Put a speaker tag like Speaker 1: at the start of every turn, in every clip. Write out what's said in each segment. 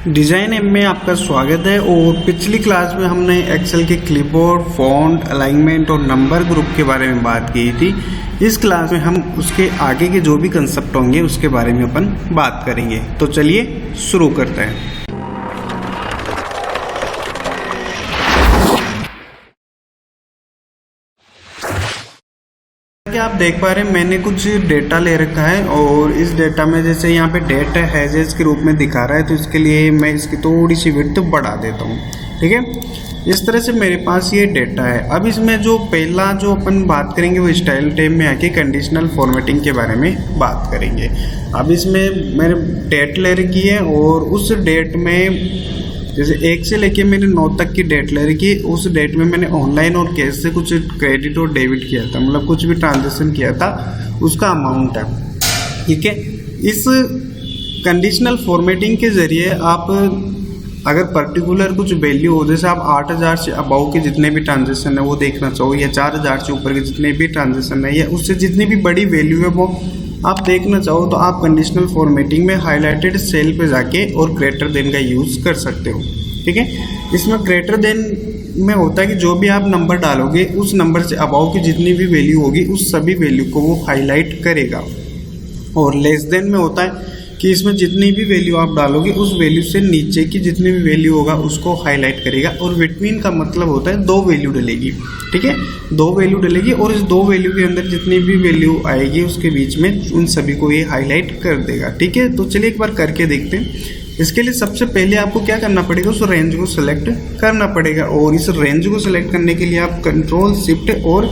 Speaker 1: Design M में आपका स्वागत है। और पिछली क्लास में हमने एक्सेल के क्लिपबोर्ड, फॉन्ट, अलाइनमेंट और नंबर ग्रुप के बारे में बात की थी। इस क्लास में हम उसके आगे के जो भी कंसेप्ट होंगे उसके बारे में अपन बात करेंगे। तो चलिए शुरू करते हैं। आप देख पा रहे हैं मैंने कुछ डेटा ले रखा है और इस डेटा में जैसे यहाँ पे डेट हैजेस के रूप में दिखा रहा है, तो इसके लिए मैं इसकी थोड़ी सी विड्थ बढ़ा देता हूँ। ठीक है, इस तरह से मेरे पास ये डेटा है। अब इसमें जो पहला जो अपन बात करेंगे वो स्टाइल टैब में आके कंडीशनल फॉर्मेटिंग के बारे में बात करेंगे। अब इसमें मैंने डेट ले रखी है और उस डेट में जैसे 1 से लेके मैंने 9 तक की डेट ले रखी। उस डेट में मैंने ऑनलाइन और कैश से कुछ क्रेडिट और डेबिट किया था, मतलब कुछ भी ट्रांजेक्शन किया था, उसका अमाउंट है। ठीक है, इस कंडीशनल फॉर्मेटिंग के ज़रिए आप अगर पर्टिकुलर कुछ वैल्यू हो, जैसे आप 8000 से अबाव के जितने भी ट्रांजेक्शन है वो देखना चाहो, या 4000 से ऊपर के जितने भी ट्रांजेक्शन है, या उससे जितनी भी बड़ी वैल्यू है वो आप देखना चाहो, तो आप कंडीशनल फॉर्मेटिंग में हाईलाइटेड सेल पे जाके और ग्रेटर देन का यूज़ कर सकते हो। ठीक है, इसमें ग्रेटर देन में होता है कि जो भी आप नंबर डालोगे उस नंबर से अबाव की जितनी भी वैल्यू होगी उस सभी वैल्यू को वो हाईलाइट करेगा। और लेस देन में होता है कि इसमें जितनी भी वैल्यू आप डालोगे उस वैल्यू से नीचे की जितनी भी वैल्यू होगा उसको हाईलाइट करेगा। और बिटवीन का मतलब होता है 2 वैल्यू डलेगी। ठीक है, 2 वैल्यू डलेगी और इस 2 वैल्यू के अंदर जितनी भी वैल्यू आएगी उसके बीच में उन सभी को ये हाईलाइट कर देगा। ठीक है, तो चलिए एक बार करके देखते हैं। इसके लिए सबसे पहले आपको क्या करना पड़ेगा, उस रेंज को सिलेक्ट करना पड़ेगा। और इस रेंज को सिलेक्ट करने के लिए आप कंट्रोल शिफ्ट और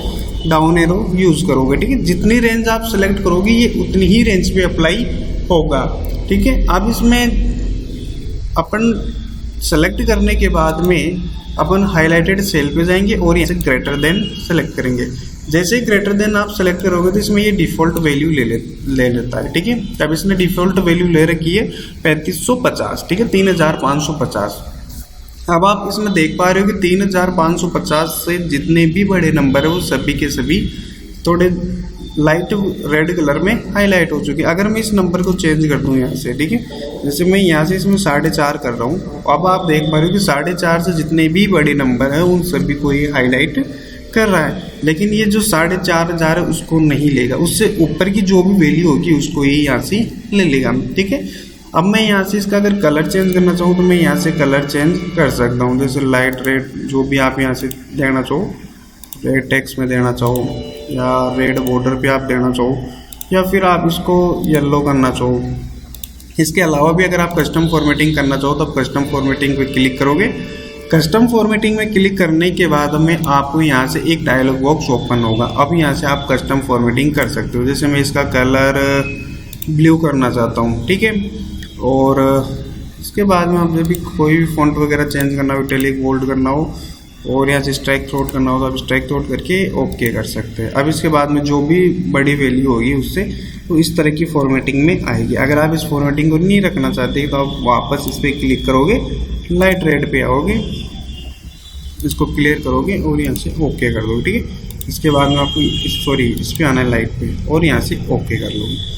Speaker 1: डाउन एरो यूज़ करोगे। ठीक है, जितनी रेंज आप सिलेक्ट करोगे ये उतनी ही रेंज पे अप्लाई होगा। ठीक है, अब इसमें अपन सेलेक्ट करने के बाद में अपन हाईलाइटेड सेल पे जाएंगे और यहाँ से ग्रेटर देन सेलेक्ट करेंगे। जैसे ही ग्रेटर देन आप सेलेक्ट करोगे तो इसमें ये डिफ़ॉल्ट वैल्यू ले लेता है। ठीक है, तब इसने डिफ़ॉल्ट वैल्यू ले रखी है 3550। ठीक है, 3550। अब आप इसमें देख पा रहे हो कि 3550 से जितने भी बड़े नंबर है वो सभी के सभी थोड़े लाइट रेड कलर में हाईलाइट हो चुकी है। अगर मैं इस नंबर को चेंज कर दूं यहाँ से, ठीक है, जैसे मैं यहाँ से इसमें 4.5 कर रहा हूँ, अब आप देख पा रहे हो कि 4.5 से जितने भी बड़े नंबर है उन सभी को ये हाईलाइट कर रहा है। लेकिन ये जो 4.5000 है उसको नहीं लेगा, उससे ऊपर की जो भी वैल्यू होगी उसको ये यहाँ से ले लेगा। ठीक है, अब मैं यहाँ से इसका अगर कलर चेंज करना चाहूँ तो मैं यहाँ से कलर चेंज कर सकता हूँ। जैसे लाइट रेड जो भी आप यहाँ से देना चाहो, रेड टेक्स्ट में देना चाहो या रेड बॉर्डर पे आप देना चाहो, या फिर आप इसको येलो करना चाहो। इसके अलावा भी अगर आप कस्टम फॉर्मेटिंग करना चाहो तो आप कस्टम फॉर्मेटिंग पे क्लिक करोगे। कस्टम फॉर्मेटिंग में क्लिक करने के बाद में आपको यहाँ से एक डायलॉग बॉक्स ओपन होगा। अब यहाँ से आप कस्टम फॉर्मेटिंग कर सकते हो। जैसे मैं इसका कलर ब्लू करना चाहता हूँ। ठीक है, और इसके बाद में आप जब भी कोई भी फॉन्ट वगैरह चेंज करना हो, इटैलिक बोल्ड करना हो और यहाँ से स्ट्राइक थ्रोट करना हो तो आप स्ट्राइक थ्रोट करके ओके कर सकते हैं। अब इसके बाद में जो भी बड़ी वैल्यू होगी उससे तो इस तरह की फॉर्मेटिंग में आएगी। अगर आप इस फॉर्मेटिंग को नहीं रखना चाहते तो आप वापस इस पर क्लिक करोगे, लाइट रेड पे आओगे, इसको क्लियर करोगे और यहाँ से ओके कर दोगे। ठीक है, इसके बाद में आपको इस पर आना है लाइट पे और यहाँ से ओके कर लोगे।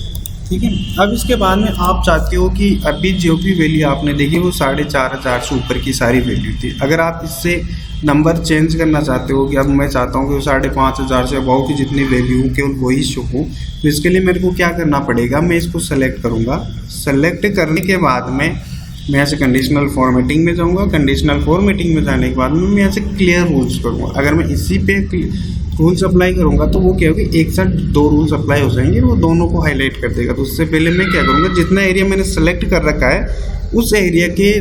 Speaker 1: ठीक है, अब इसके बाद में आप चाहते हो कि अभी जो भी वैल्यू आपने देखी वो 4500 से ऊपर की सारी वैल्यू थी। अगर आप इससे नंबर चेंज करना चाहते हो कि अब मैं चाहता हूँ कि 5500 से अबाव की जितनी वैल्यू केवल वही शो हो, तो इसके लिए मेरे को क्या करना पड़ेगा, मैं इसको सेलेक्ट करूँगा। सेलेक्ट करने के बाद में मैं यहाँ से कंडीशनल फॉर्मेटिंग में जाऊँगा। कंडीशनल फॉर्मेटिंग में जाने के बाद में मैं यहाँ से क्लियर रूल्स करूँगा। अगर मैं इसी पे रूल्स अप्लाई करूँगा तो वो क्या होगा, एक साथ 2 रूल्स अप्लाई हो जाएंगे, वो दोनों को हाईलाइट कर देगा। तो उससे पहले मैं क्या करूँगा, जितना एरिया मैंने सेलेक्ट कर रखा है उस एरिया के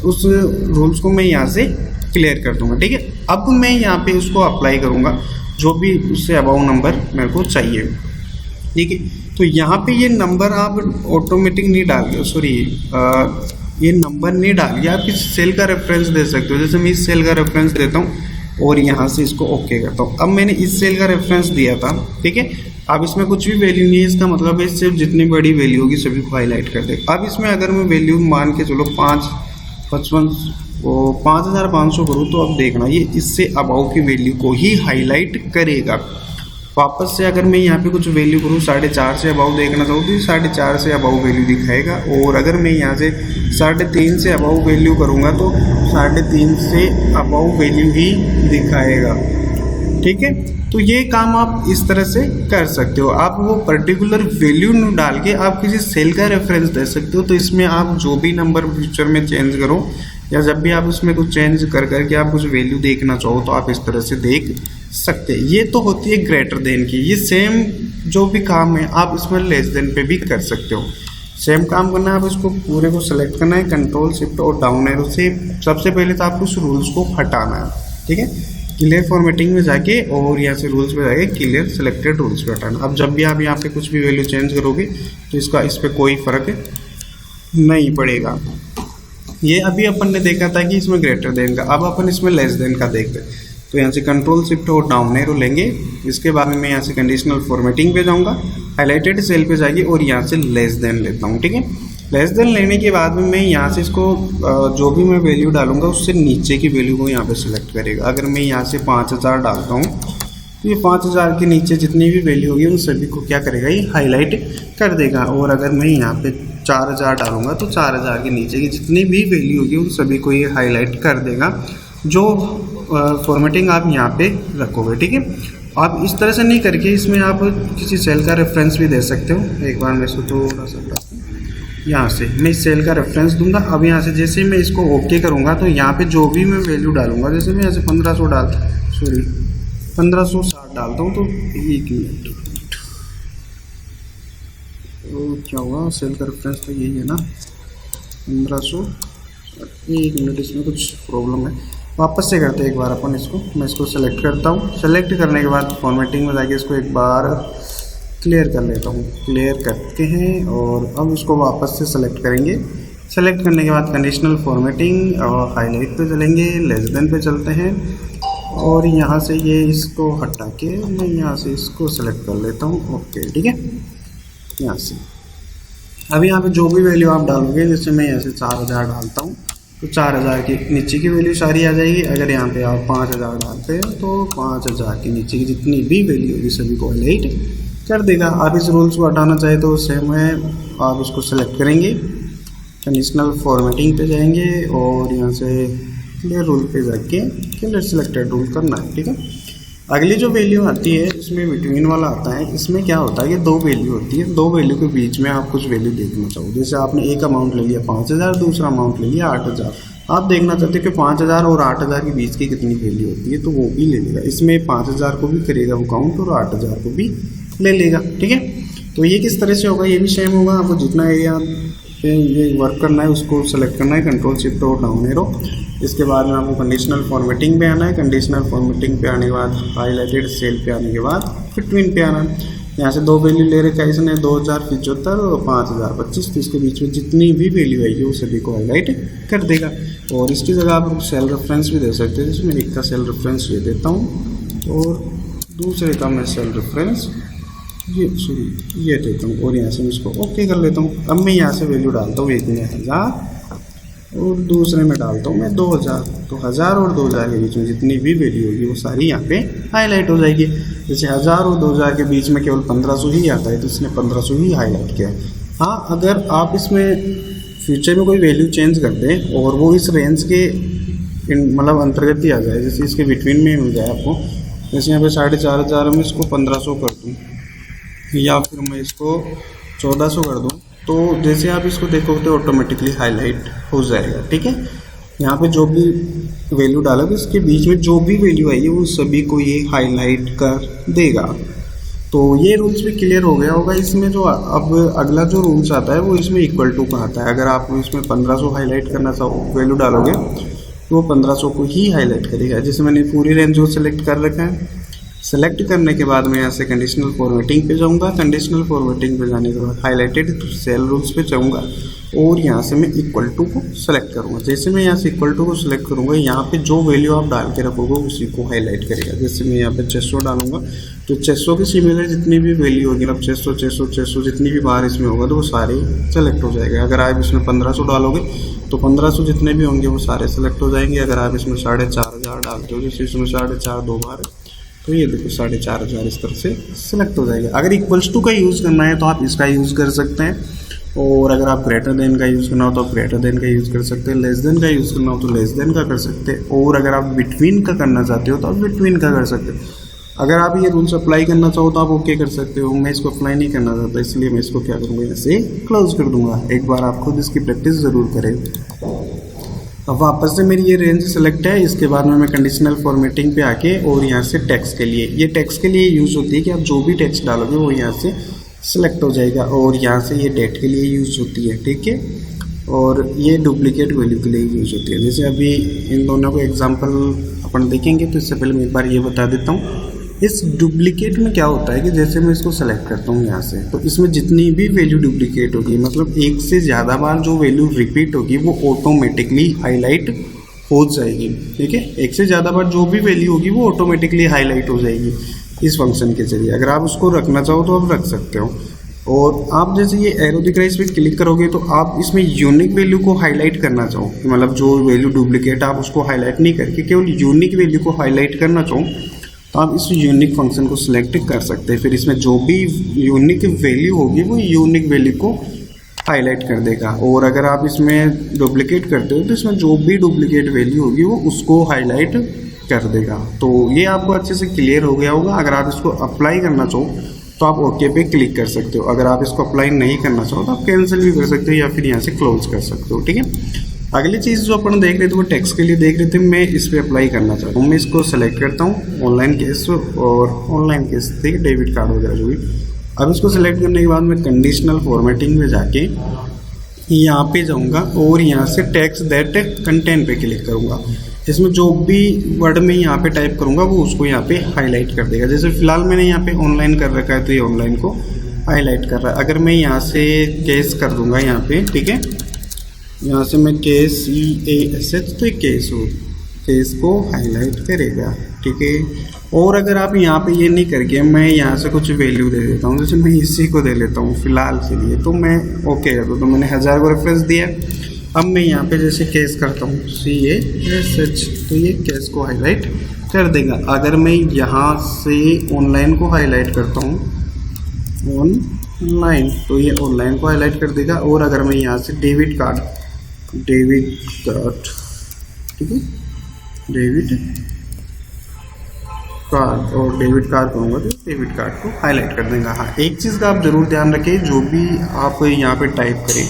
Speaker 1: उस रूल्स को मैं यहाँ से क्लियर कर दूँगा। ठीक है, अब मैं यहाँ पे उसको अप्लाई करूँगा जो भी उससे अबाउ नंबर मेरे को चाहिए। ठीक है, तो यहाँ पे ये नंबर आप ऑटोमेटिक नहीं डाल के, ये नंबर नहीं डाल के आप इस सेल का रेफरेंस दे सकते हो। जैसे मैं इस सेल का रेफरेंस देता हूँ और यहाँ से इसको ओके करता हूँ। अब मैंने इस सेल का रेफरेंस दिया था। ठीक है, अब इसमें कुछ भी वैल्यू नहीं है, इसका मतलब है सिर्फ जितनी बड़ी वैल्यू होगी सभी को हाईलाइट कर देगा। अब इसमें अगर मैं वैल्यू मान के चलो 5500 करूँ तो अब देखना ये इससे अबाव की वैल्यू को ही हाईलाइट करेगा। वापस से अगर मैं यहाँ पे कुछ वैल्यू करूँ 4.5 से अबाउ देखना चाहूँ तो 4.5 से अबाउ वैल्यू दिखाएगा, और अगर मैं यहाँ से 3.5 से अबाउ वैल्यू करूँगा तो 3.5 से अबाउ वैल्यू ही दिखाएगा। ठीक है, तो ये काम आप इस तरह से कर सकते हो। आप वो पर्टिकुलर वैल्यू न डाल के आप किसी सेल का रेफरेंस दे सकते हो, तो इसमें आप जो भी नंबर फ्यूचर में चेंज करो या जब भी आप उसमें कुछ चेंज कर करके आप कुछ वैल्यू देखना चाहो तो आप इस तरह से देख सकते हैं। ये तो होती है ग्रेटर देन की। ये सेम जो भी काम है आप इसमें लेस देन पे भी कर सकते हो। सेम काम करना है, आप इसको पूरे को सेलेक्ट करना है, कंट्रोल शिफ्ट और डाउन एरो से सबसे पहले तो आपको उस रूल्स को हटाना है। ठीक है, क्लियर फॉर्मेटिंग में जाके और यहाँ से रूल्स पे जाके क्लियर सेलेक्टेड रूल्स पे हटाना। अब जब भी आप यहाँ पे कुछ भी वैल्यू चेंज करोगे तो इसका इस पर कोई फर्क नहीं पड़ेगा। ये अभी अपन ने देखा था कि इसमें ग्रेटर देन का, अब अपन इसमें लेस देन का देखते हैं। तो यहाँ से कंट्रोल शिफ्ट और डाउन एरो लेंगे, इसके बाद में मैं यहाँ से कंडीशनल फॉर्मेटिंग पे जाऊँगा, हाईलाइटेड सेल पे जाएगी और यहाँ से लेस देन लेता हूँ। ठीक है, लेस देन लेने के बाद में मैं यहाँ से इसको जो भी मैं वैल्यू डालूंगा उससे नीचे की वैल्यू को यहाँ पे सिलेक्ट करेगा। अगर मैं यहाँ से 5000 डालता हूँ तो ये 5000 के नीचे जितनी भी वैल्यू होगी उन सभी को क्या करेगा, ये हाईलाइट कर देगा। और अगर मैं यहाँ पे 4000 डालूंगा तो 4000 के नीचे की जितनी भी वैल्यू होगी उन सभी को ये हाईलाइट कर देगा, जो फॉर्मेटिंग आप यहाँ पे रखोगे। ठीक है, आप इस तरह से नहीं करके इसमें आप किसी सेल का रेफरेंस भी दे सकते हो। एक बार मैं इसको थोड़ा सा यहाँ से मैं इस सेल का रेफरेंस दूंगा। अब यहाँ से जैसे मैं इसको ओके करूँगा तो यहाँ पे जो भी मैं वैल्यू डालूंगा, जैसे मैं यहाँ से 1560 डालता हूँ तो 1 मिनट तो क्या हुआ, सेल का रेफरेंस तो यही है ना 1500, 1 मिनट इसमें कुछ प्रॉब्लम है। वापस से करते हैं एक बार अपन इसको, मैं इसको सेलेक्ट करता हूँ। सेलेक्ट करने के बाद फॉर्मेटिंग में जाके इसको एक बार क्लियर कर लेता हूँ। क्लियर करते हैं और अब इसको वापस से सेलेक्ट करेंगे। सेलेक्ट करने के बाद कंडीशनल फॉर्मेटिंग और हाईलाइट पे चलेंगे, लेस देन पे चलते हैं और यहाँ से ये इसको हटा के मैं यहाँ से इसको सेलेक्ट कर लेता हूँ। ओके, ठीक है, यहाँ से अब यहाँ पे जो भी वैल्यू आप डालोगे, जैसे मैं यहाँ से 4000 डालता हूँ तो 4000 की नीचे की वैल्यू सारी आ जाएगी। अगर यहाँ पे आप 5000 डालते हैं तो 5000 के नीचे की जितनी भी वैल्यू होगी सभी को हाईलाइट कर देगा। आप इस रूल्स को हटाना चाहे तो सेम है, आप इसको सेलेक्ट करेंगे, कंडीशनल फॉर्मेटिंग पे जाएंगे और यहाँ से क्लियर रूल पे जाके क्लियर सिलेक्टेड रूल करना है। ठीक है, अगली जो वैल्यू आती है इसमें बिटवीन वाला आता है। इसमें क्या होता है कि 2 वैल्यू होती है, 2 वैल्यू के बीच में आप कुछ वैल्यू देखना चाहो। जैसे आपने एक अमाउंट ले लिया 5000, दूसरा अमाउंट ले लिया 8000, आप देखना चाहते हो कि 5000 और 8000 के बीच की कितनी वैल्यू होती है, तो वो भी ले लेगा। इसमें 5000 को भी करेगा वो काउंट और 8000 को भी ले लेगा। ठीक है, तो ये किस तरह से होगा, ये भी सेम होगा। आपको जितना एरिया पे ये वर्क करना है उसको सेलेक्ट करना है, कंट्रोल शिफ्ट और डाउन एरो। इसके बाद में आपको कंडीशनल फॉर्मेटिंग पे आना है। कंडीशनल फॉर्मेटिंग पे आने के बाद हाईलाइटेड सेल पे आने के बाद बिटवीन पे आना है। यहाँ से 2 वैल्यू ले रखा है इसने, 2075 और 5025, तो इसके बीच में जितनी भी वैल्यू आई है वो सभी को हाईलाइट कर देगा। और इसकी जगह आप सेल रेफरेंस भी दे सकते हैं, जिसमें एक का सेल रेफरेंस ये देता हूँ और दूसरे का मैं सेल रेफरेंस ये देता हूँ और यहाँ से मैं इसको ओके कर लेता हूँ। अब मैं यहाँ से वैल्यू डालता हूँ, एक में 1000 और दूसरे में डालता हूँ मैं 2000, तो 1000 और 2000 के बीच में जितनी भी वैल्यू होगी वो सारी यहाँ पे हाईलाइट हो जाएगी। जैसे 1000 और 2000 के बीच में केवल 1500 ही आता है तो इसने 1500 ही हाईलाइट किया है। हाँ, अगर आप इसमें फ्यूचर में कोई वैल्यू चेंज कर दें और वो इस रेंज के मतलब अंतर्गत ही आ जाए, जैसे इसके बिटवीन में मिल जाए आपको, जैसे यहाँ पे 4500 में इसको 1500 कर दूँ या फिर मैं इसको 1400 कर दूँ, तो जैसे आप इसको देखोगे तो ऑटोमेटिकली हाईलाइट हो जाएगा। ठीक है, यहाँ पे जो भी वैल्यू डालोगे इसके बीच में जो भी वैल्यू आई है वो सभी को ये हाईलाइट कर देगा। तो ये रूल्स भी क्लियर हो गया होगा। इसमें जो अब अगला जो रूल्स आता है वो इसमें इक्वल टू का आता है। अगर आप इसमें 1500 हाईलाइट करना चाहो, वैल्यू डालोगे तो वो 1500 को ही हाईलाइट करेगा। जैसे मैंने पूरी रेंज को सेलेक्ट कर रखा है। सेलेक्ट करने के बाद मैं यहाँ से कंडीशनल फॉर्मेटिंग पे जाऊँगा। कंडीशनल फॉर्मेटिंग पे जाने के बाद हाईलाइटेड सेल रूल्स पे जाऊँगा और यहाँ से मैं इक्वल टू को सेलेक्ट करूँगा। जैसे मैं यहाँ से इक्वल टू को सेलेक्ट करूँगा, यहाँ पे जो वैल्यू आप डाल के रखोगे उसी को हाईलाइट करेगा। जैसे मैं यहाँ पे 600 डालूंगा तो 600 के सिमिलर जितनी भी वैल्यू होगी, मतलब 600 600 600 जितनी भी बार इसमें होगा तो वो सारे सेलेक्ट हो जाएगा। अगर आप इसमें 1500 डालोगे तो 1500 जितने भी होंगे वो सारे सेलेक्ट हो जाएंगे। अगर आप इसमें 4500 डालते हो, जैसे इसमें 4.5 2 बार, तो ये देखो 4,500 इस तरह से सिलेक्ट हो जाएगा। अगर इक्वल्स टू का यूज़ करना है तो आप इसका यूज़ कर सकते हैं, और अगर आप ग्रेटर देन का यूज़ करना हो तो आप ग्रेटर देन का यूज़ कर सकते हैं, लेस देन का यूज़ करना हो तो लेस देन का कर सकते हैं, और अगर आप बिटवीन का करना चाहते हो तो आप बिटवीन का कर सकते हो। अगर आप ये रूल्स अप्लाई करना चाहो तो आप ओके कर सकते हो। मैं इसको अप्लाई नहीं करना चाहता, इसलिए मैं इसको क्या करूँगा, ऐसे क्लोज कर दूंगा। एक बार आप खुद इसकी प्रैक्टिस ज़रूर करें। अब वापस से मेरी ये रेंज सेलेक्ट है। इसके बाद में मैं कंडीशनल फॉर्मेटिंग पे आके और यहाँ से टेक्स्ट के लिए, ये टेक्स्ट के लिए यूज़ होती है कि आप जो भी टेक्स्ट डालोगे वो यहाँ से सिलेक्ट हो जाएगा, और यहाँ से ये डेट के लिए यूज़ होती है, ठीक है। और ये डुप्लीकेट वैल्यू के लिए यूज़ होती है। जैसे अभी इन दोनों को एग्जांपल अपन देखेंगे, तो इससे पहले मैं एक बार ये बता देता हूँ। इस डुप्लीकेट में क्या होता है कि जैसे मैं इसको सेलेक्ट करता हूँ यहाँ से, तो इसमें जितनी भी वैल्यू डुप्लीकेट होगी, मतलब एक से ज़्यादा बार जो वैल्यू रिपीट होगी वो ऑटोमेटिकली हाईलाइट हो जाएगी, ठीक है। एक से ज़्यादा बार जो भी वैल्यू होगी वो ऑटोमेटिकली हाईलाइट हो जाएगी इस फंक्शन के जरिए। अगर आप उसको रखना चाहो तो आप रख सकते हो। और आप जैसे ये एरो दिख रहा है, इस पर क्लिक करोगे तो आप इसमें यूनिक वैल्यू को हाईलाइट करना चाहो, मतलब जो वैल्यू डुप्लीकेट आप उसको हाईलाइट नहीं करके केवल यूनिक वैल्यू को हाईलाइट करना चाहो तो आप इस यूनिक फंक्शन को सिलेक्ट कर सकते हैं। फिर इसमें जो भी यूनिक वैल्यू होगी वो यूनिक वैल्यू को हाईलाइट कर देगा। और अगर आप इसमें डुप्लीकेट करते हो तो इसमें जो भी डुप्लीकेट वैल्यू होगी वो उसको हाईलाइट कर देगा। तो ये आपको अच्छे से क्लियर हो गया होगा। अगर आप इसको अप्लाई करना चाहो तो आप ओके पे क्लिक कर सकते हो। अगर आप इसको अप्लाई नहीं करना चाहो तो आप कैंसिल भी कर सकते हो या फिर यहाँ से क्लोज कर सकते हो, ठीक है। अगली चीज़ जो अपन देख रहे थे वो टैक्स के लिए देख रहे थे। मैं इस पर अप्लाई करना चाहता हूँ। मैं इसको सेलेक्ट करता हूँ, ऑनलाइन केस और ऑनलाइन केस, ठीक है, डेबिट कार्ड वगैरह जो भी। अब इसको सेलेक्ट करने के बाद मैं कंडीशनल फॉर्मेटिंग में जाके यहाँ पे जाऊँगा और यहाँ से टैक्स दैट कंटेंट पे क्लिक करूँगा। इसमें जो भी वर्ड में यहाँ पे टाइप करूँगा वो उसको यहाँ पे हाईलाइट कर देगा। जैसे फिलहाल मैंने यहाँ पे ऑनलाइन कर रखा है तो ये ऑनलाइन को हाईलाइट कर रहा है। अगर मैं यहाँ से केस कर दूँगा यहाँ पे, ठीक है, यहाँ से मैं KCASH तो एक केस हो, केस को हाईलाइट करेगा, ठीक है। और अगर आप यहाँ पे ये नहीं करके मैं यहाँ से कुछ वैल्यू दे देता हूँ, जैसे मैं इसी को दे लेता हूँ फ़िलहाल के लिए, तो मैं ओके कर दूँ। तो मैंने 1000 को रेफरेंस दिया। अब मैं यहाँ पे जैसे केस करता हूँ CASH, तो ये केस को हाईलाइट कर देगा। अगर मैं यहाँ से ऑनलाइन को हाईलाइट करता हूँ, ऑनलाइन, तो ये ऑनलाइन को हाईलाइट कर देगा। और अगर मैं यहाँ से डेबिट कार्ड, ठीक है, डेबिट कार्ड और डेबिट कार्ड करूँगा तो डेबिट कार्ड को हाईलाइट कर देगा। हाँ, एक चीज़ का आप ज़रूर ध्यान रखें, जो भी आप यहाँ पे टाइप करें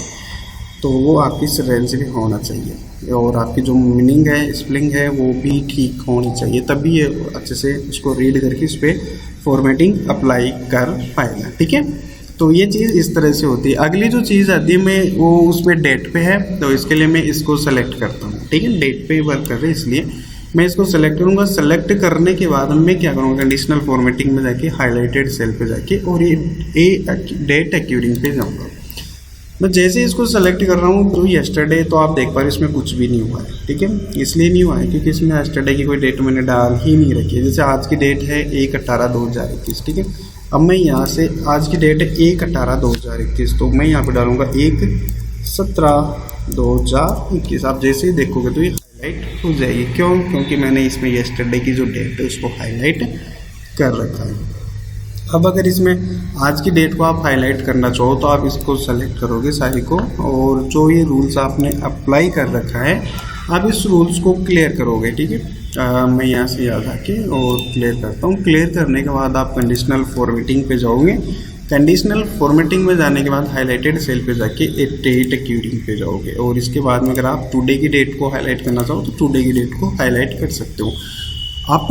Speaker 1: तो वो आपकी इस रेंज में होना चाहिए, और आपकी जो मीनिंग है, स्पेलिंग है, वो भी ठीक होनी चाहिए, तभी ये अच्छे से उसको रीड करके इस पर फॉर्मेटिंग अप्लाई कर पाएगा, ठीक है। तो ये चीज़ इस तरह से होती है। अगली जो चीज़ आती है मैं वो उसमें डेट पे है, तो इसके लिए मैं इसको सेलेक्ट करता हूँ, ठीक है। डेट पे वर्क कर रहे हैं इसलिए मैं इसको सेलेक्ट करूँगा। सेलेक्ट करने के बाद मैं क्या करूँगा, कंडीशनल फॉर्मेटिंग में जाके हाईलाइटेड सेल पे जाके और ये डेट एक्यूरिंग पे जाऊँगा। मैं जैसे इसको सेलेक्ट कर रहा हूँ तो येस्टरडे, तो आप देख पा रहे हो इसमें कुछ भी नहीं हुआ है, ठीक है। इसलिए नहीं हुआ है क्योंकि इसमें येस्टरडे की कोई डेट मैंने डाल ही नहीं रखी है। जैसे आज की डेट है 1/18/2021, ठीक है। अब मैं यहाँ से आज की डेट है 1/18/2021, तो मैं यहाँ पे डालूंगा 1/17/2021। आप जैसे ही देखोगे तो ये हाईलाइट हो जाएगी। क्यों? क्योंकि मैंने इसमें येस्टरडे की जो डेट है उसको हाईलाइट कर रखा है। अब अगर इसमें आज की डेट को आप हाईलाइट करना चाहो तो आप इसको सेलेक्ट करोगे सारी को, और जो ये रूल्स आपने अप्लाई कर रखा है आप इस रूल्स को क्लियर करोगे, ठीक है। मैं यहाँ से याद आके और क्लियर करता हूँ। क्लियर करने के बाद आप कंडीशनल फॉर्मेटिंग पे जाओगे। कंडीशनल फॉर्मेटिंग में जाने के बाद हाईलाइटेड सेल पे जाके एक डेट एक्यूरिंग पे जाओगे, और इसके बाद में अगर आप टुडे की डेट को हाईलाइट करना चाहो तो टुडे की डेट को हाईलाइट कर सकते हो। आप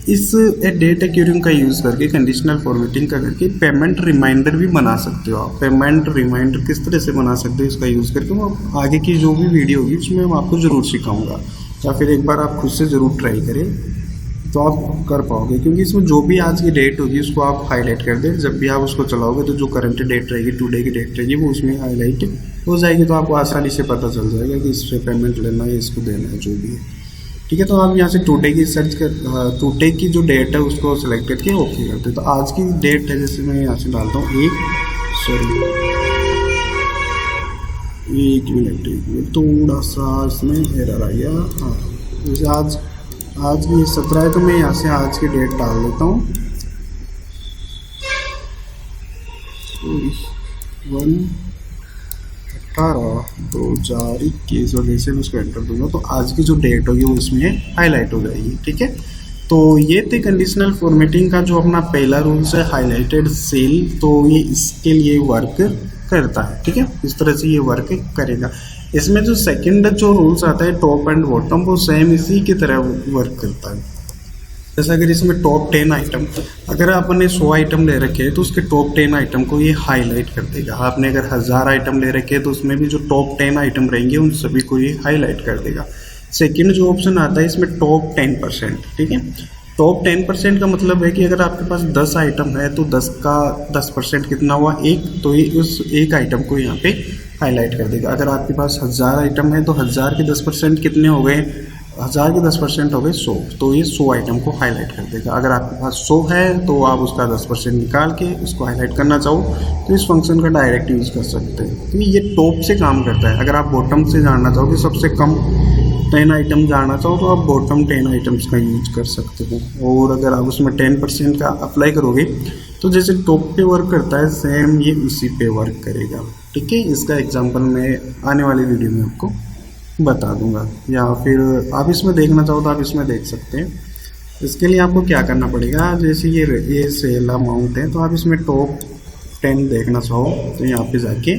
Speaker 1: इस डेट एक्यूरिंग का यूज़ करके कंडीशनल फॉर्मेटिंग का करके पेमेंट रिमाइंडर भी बना सकते हो। आप पेमेंट रिमाइंडर किस तरह से बना सकते हो इसका यूज़ करके वो आगे की जो भी वीडियो होगी उसमें मैं आपको ज़रूर सिखाऊंगा, या फिर एक बार आप खुद से ज़रूर ट्राई करें तो आप कर पाओगे। क्योंकि इसमें जो भी आज की डेट होगी उसको आप हाईलाइट कर दें। जब भी आप उसको चलाओगे तो जो करंट डेट रहेगी, टुडे की डेट रहेगी, वो उसमें हाईलाइट हो जाएगी। तो आपको आसानी से पता चल जाएगा कि इससे पेमेंट लेना है, इसको देना है, जो भी है, ठीक है। तो आप यहाँ से टुडे की सर्च कर, टुडे की जो डेट है उसको सेलेक्ट करके ओके करते हैं। तो आज की डेट है, जैसे मैं यहाँ से डालता हूँ एक मिनट थोड़ा सा इसमें एरर आ गया। हाँ, जैसे आज आज की 17 है तो मैं यहाँ से आज की डेट डाल देता हूँ 1/18/2021 और जैसे मैं उसको एंटर दूंगा तो आज की जो डेट होगी वो इसमें हाईलाइट हो जाएगी। ठीक है, तो ये थे कंडीशनल फॉर्मेटिंग का जो अपना पहला रूल्स है हाईलाइटेड सेल, तो ये इसके लिए वर्क करता है। ठीक है, इस तरह से ये वर्क करेगा। इसमें जो सेकंड जो रूल्स आता है टॉप एंड बॉटम, वो सेम इसी की तरह वर्क करता है। जैसे अगर इसमें टॉप 10 आइटम, अगर आपने 100 आइटम ले रखे हैं तो उसके टॉप 10 आइटम को ये हाईलाइट कर देगा। आपने अगर 1000 आइटम ले रखे हैं तो उसमें भी जो टॉप 10 आइटम रहेंगे उन सभी को ये हाईलाइट कर देगा। सेकंड जो ऑप्शन आता है इसमें टॉप 10%। ठीक है, टॉप 10% का मतलब है कि अगर आपके पास 10 आइटम है तो 10 का 10% कितना हुआ, 1, तो ये उस एक आइटम को यहाँ पे हाईलाइट कर देगा। अगर आपके पास 1000 आइटम है तो 1000 के 10% कितने हो गए, 1000 के 10% हो गए 100, तो ये 100 आइटम को हाईलाइट कर देगा। अगर आपके पास 100 है तो आप उसका 10% निकाल के उसको हाईलाइट करना चाहो तो इस फंक्शन का डायरेक्ट यूज़ कर सकते हैं, क्योंकि ये टॉप से काम करता है। अगर आप बॉटम से जानना चाहो कि सबसे कम 10 आइटम जानना चाहो तो आप बॉटम 10 आइटम्स का यूज कर सकते हो। और अगर आप उसमें 10% का अप्लाई करोगे तो जैसे टॉप पे वर्क करता है सेम ये उसी पे वर्क करेगा। ठीक है, इसका एग्जांपल मैं आने वाली वीडियो में आपको बता दूंगा, या फिर आप इसमें देखना चाहो तो आप इसमें देख सकते हैं। इसके लिए आपको क्या करना पड़ेगा, जैसे ये सेल अमाउंट है तो आप इसमें टॉप 10 देखना चाहो तो यहाँ पे जाके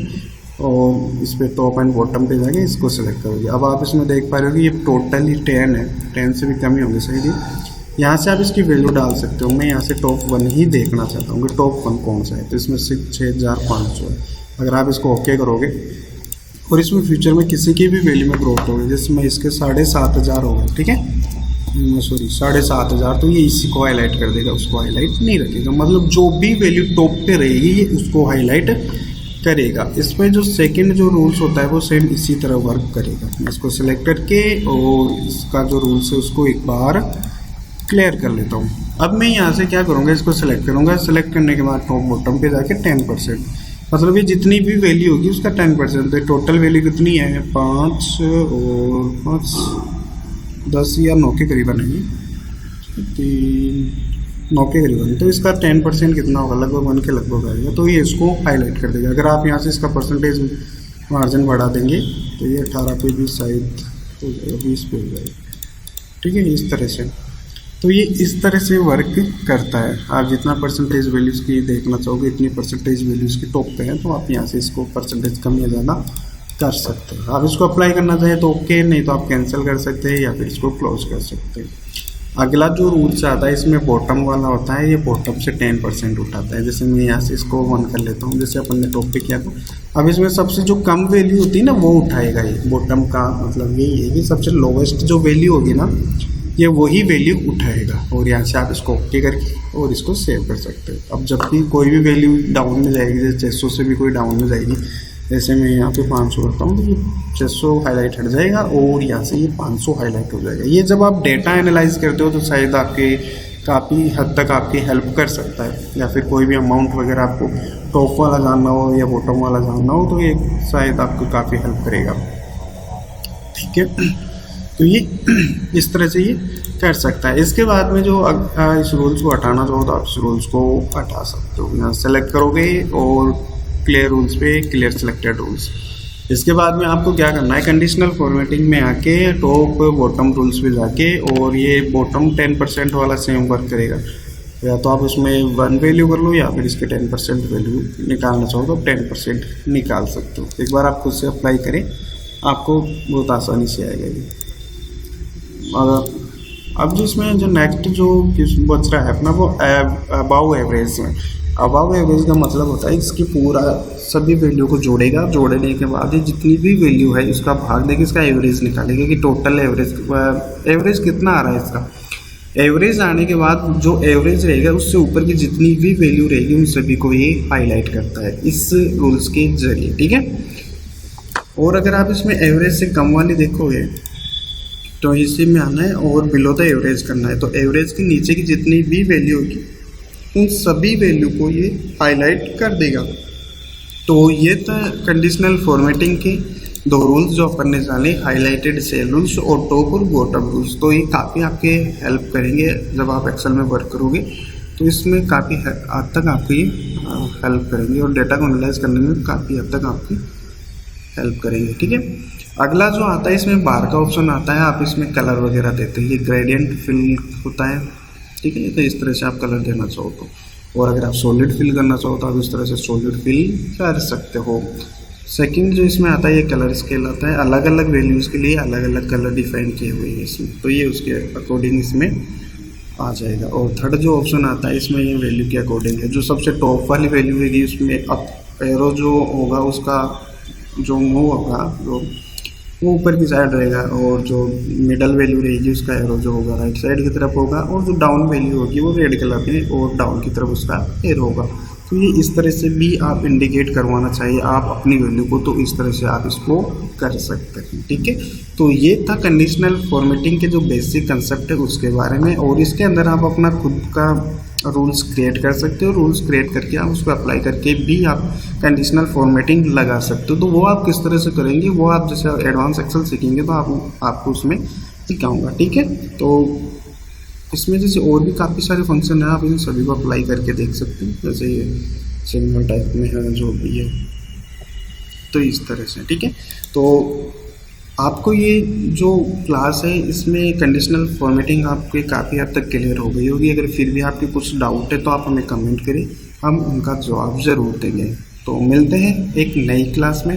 Speaker 1: और इस पर टॉप एंड बॉटम पे जाके इसको सेलेक्ट करोगे। अब आप इसमें देख पा रहे हो कि ये टोटली 10 है, 10 से भी कम ही होंगे सही। यहाँ से आप इसकी वैल्यू डाल सकते हो। मैं यहाँ से टॉप 1 ही देखना चाहता हूँ कि टॉप 1 कौन सा है, तो इसमें 6500 है। अगर आप इसको ओके करोगे और इसमें फ्यूचर में किसी की भी वैल्यू में ग्रोथ होगी, जैसे मैं इसके 7500 होगा, ठीक है, सॉरी 7500, तो ये इसी को हाईलाइट कर देगा, उसको हाईलाइट नहीं रखेगा। मतलब जो भी वैल्यू टॉप पे रहेगी ये उसको हाईलाइट करेगा। इसमें जो सेकंड जो रूल्स होता है वो सेम इसी तरह वर्क करेगा। मैं इसको सिलेक्ट करके और इसका जो रूल्स है उसको एक बार क्लियर कर लेता हूँ। अब मैं यहाँ से क्या करूँगा, इसको सिलेक्ट करूँगा। सिलेक्ट करने के बाद टॉप बॉटम पे जाके 10%, मतलब ये जितनी भी वैल्यू होगी उसका 10%। तो टोटल वैल्यू कितनी है, 5 और 5 10 या 9 के करीबन है, 9 के करीबन। तो इसका 10% कितना होगा, लगभग 1 के लगभग आएगा। तो ये इसको हाईलाइट कर देगा। अगर आप यहाँ से इसका परसेंटेज मार्जिन बढ़ा देंगे तो ये 18 पे भी शायद हो जाएगा, 20 पे हो जाएगा। ठीक है, इस तरह से। तो ये इस तरह से वर्क करता है। आप जितना परसेंटेज वैल्यूज़ की देखना चाहोगे, इतनी परसेंटेज वैल्यूज़ की टॉप पे है, तो आप यहाँ से इसको परसेंटेज कम या ज़्यादा कर सकते हैं। आप इसको अप्लाई करना चाहें तो ओके, नहीं तो आप कैंसिल कर सकते हैं या फिर इसको क्लोज कर सकते हैं। अगला जो रूल्स आता है इसमें बॉटम वाला होता है, ये बॉटम से 10% उठाता है। जैसे मैं यहाँ से इसको 1 कर लेता हूँ, जैसे अपन ने टॉप पे किया था। अब इसमें सबसे जो कम वैल्यू होती है ना वो उठाएगा ये। बॉटम का मतलब यही है कि सबसे लोवेस्ट जो वैल्यू होगी ना ये वही वैल्यू उठाएगा। और यहाँ से आप इसको ओके करके और इसको सेव कर सकते हो। अब जब भी कोई भी वैल्यू डाउन में जाएगी, जैसे 600 से भी कोई डाउन में जाएगी, जैसे मैं यहाँ पे 500 करता हूँ तो ये 600 हाईलाइट हट जाएगा और यहाँ से ये 500 हाईलाइट हो जाएगा। ये जब आप डेटा एनालाइज करते हो तो शायद आपके काफ़ी हद तक आपकी हेल्प कर सकता है, या फिर कोई भी अमाउंट वगैरह आपको टॉप वाला जानना हो या बॉटम वाला जानना हो तो ये शायद आपको काफ़ी हेल्प करेगा। ठीक है, तो ये इस तरह से ये कर सकता है। इसके बाद में जो इस रूल्स को हटाना चाहो तो आप इस रूल्स को हटा सकते हो। यहाँ सेलेक्ट करोगे और क्लियर रूल्स पे क्लियर सिलेक्टेड रूल्स। इसके बाद में आपको क्या करना है, कंडीशनल फॉर्मेटिंग में आके टॉप बॉटम रूल्स पे जाके, और ये बॉटम 10% वाला सेम वर्क करेगा। या तो आप उसमें 1 वैल्यू कर लो या फिर इसके 10% वैल्यू निकालना चाहो तो 10% निकाल सकते हो। एक बार आप खुद से अप्लाई करें, आपको बहुत आसानी से आएगा ये। अब जो इसमें जो नेक्स्ट जो बच रहा है अपना वो अबाव एवरेज है। अबाव एवरेज का मतलब होता है इसकी पूरा सभी वैल्यू को जोड़ेगा, जोड़ने के बाद जितनी भी वैल्यू है उसका भाग देके इसका एवरेज निकालेगा कि टोटल एवरेज कितना आ रहा है इसका। एवरेज आने के बाद जो एवरेज रहेगा उससे ऊपर की जितनी भी वैल्यू रहेगी उन सभी को ये हाईलाइट करता है इस रूल्स के जरिए। ठीक है, और अगर आप इसमें एवरेज से कम वाली देखोगे तो इसी में आना है और बिलो द एवरेज करना है। तो एवरेज के नीचे की जितनी भी वैल्यू होगी उन सभी वैल्यू को ये हाईलाइट कर देगा। तो ये था कंडीशनल फॉर्मेटिंग के दो रूल्स जो अपन ने जाने, हाईलाइटेड सेल रूल्स और टॉप और बॉटम रूल्स। तो ये काफ़ी आपके हेल्प करेंगे जब आप एक्सेल में वर्क करोगे, तो इसमें काफ़ी हद तक आपकी हेल्प करेंगे और डेटा को एनालाइज करने में काफ़ी हद तक आपकी हेल्प करेंगे। ठीक है, अगला जो आता है इसमें बार का ऑप्शन आता है, आप इसमें कलर वगैरह देते हैं, ये ग्रेडियंट फिल होता है। ठीक है, तो इस तरह से आप कलर देना चाहो तो, और अगर आप सॉलिड फिल करना चाहो तो आप इस तरह से सॉलिड फिल कर सकते हो। सेकंड जो इसमें आता है ये कलर स्केल आता है, अलग अलग वैल्यूज़ के लिए अलग अलग कलर डिफाइन किए हुए हैं इसमें, तो ये उसके अकॉर्डिंग इसमें आ जाएगा। और थर्ड जो ऑप्शन आता है इसमें ये वैल्यू के अकॉर्डिंग है, जो सबसे टॉप वाली वैल्यू होगी उसमें अप एरो जो होगा उसका जो मूव होगा वो ऊपर की साइड रहेगा, और जो मिडल वैल्यू रहेगी उसका एरो जो होगा राइट साइड की तरफ होगा, और जो डाउन वैल्यू होगी वो रेड कलर में और डाउन की तरफ उसका एरो होगा। तो ये इस तरह से भी आप इंडिकेट करवाना चाहिए आप अपनी वैल्यू को, तो इस तरह से आप इसको कर सकते हैं। ठीक है, तो ये था कंडीशनल फॉर्मेटिंग के जो बेसिक कंसेप्ट है उसके बारे में, और इसके अंदर आप अपना खुद का रूल्स क्रिएट कर सकते हो। रूल्स क्रिएट करके आप उसको अप्लाई करके भी आप कंडीशनल फॉर्मेटिंग लगा सकते हो। तो वो आप किस तरह से करेंगे वो आप जैसे एडवांस एक्सेल सीखेंगे तो आपको उसमें सिखाऊंगा। ठीक है, तो इसमें जैसे और भी काफ़ी सारे फंक्शन हैं, आप इन सभी को अप्लाई करके देख सकते हैं, जैसे ये सिग्नल टाइप में है जो भी है, तो इस तरह से। ठीक है, तो आपको ये जो क्लास है इसमें कंडीशनल फॉर्मेटिंग आपके काफ़ी हद तक क्लियर हो गई होगी। अगर फिर भी आपके कुछ डाउट है तो आप हमें कमेंट करें, हम उनका जवाब ज़रूर देंगे। तो मिलते हैं एक नई क्लास में।